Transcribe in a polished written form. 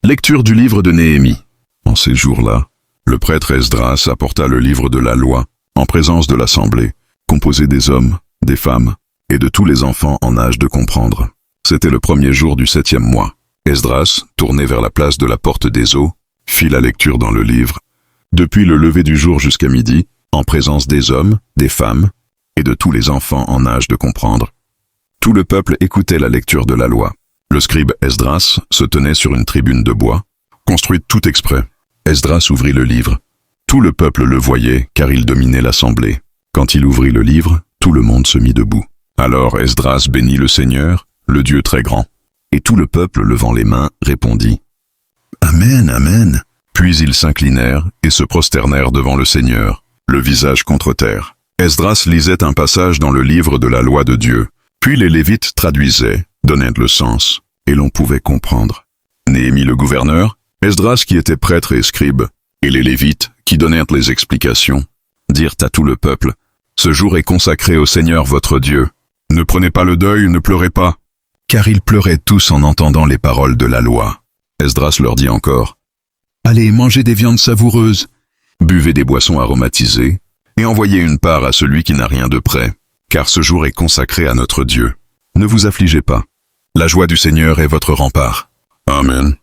Lecture du livre de Néhémie. En ces jours-là, le prêtre Esdras apporta le livre de la loi en présence de l'assemblée, composée des hommes, des femmes et de tous les enfants en âge de comprendre. C'était le premier jour du 7e mois. Esdras, tourné vers la place de la porte des eaux, fit la lecture dans le livre, depuis le lever du jour jusqu'à midi, en présence des hommes, des femmes et de tous les enfants en âge de comprendre. Tout le peuple écoutait la lecture de la loi. Le scribe Esdras se tenait sur une tribune de bois, construite tout exprès. Esdras ouvrit le livre. Tout le peuple le voyait, car il dominait l'assemblée. Quand il ouvrit le livre, tout le monde se mit debout. Alors Esdras bénit le Seigneur, le Dieu très grand. Et tout le peuple, levant les mains, répondit « Amen, Amen ». Puis ils s'inclinèrent et se prosternèrent devant le Seigneur, le visage contre terre. Esdras lisait un passage dans le livre de la loi de Dieu. Puis les Lévites traduisaient, donnaient le sens, et l'on pouvait comprendre. Néhémie le gouverneur, Esdras qui était prêtre et scribe, et les Lévites qui donnèrent les explications, dirent à tout le peuple, « Ce jour est consacré au Seigneur votre Dieu. Ne prenez pas le deuil, ne pleurez pas. » Car ils pleuraient tous en entendant les paroles de la loi. Esdras leur dit encore, « Allez, mangez des viandes savoureuses, buvez des boissons aromatisées, et envoyez une part à celui qui n'a rien de prêt, car ce jour est consacré à notre Dieu. Ne vous affligez pas. La joie du Seigneur est votre rempart. » Amen.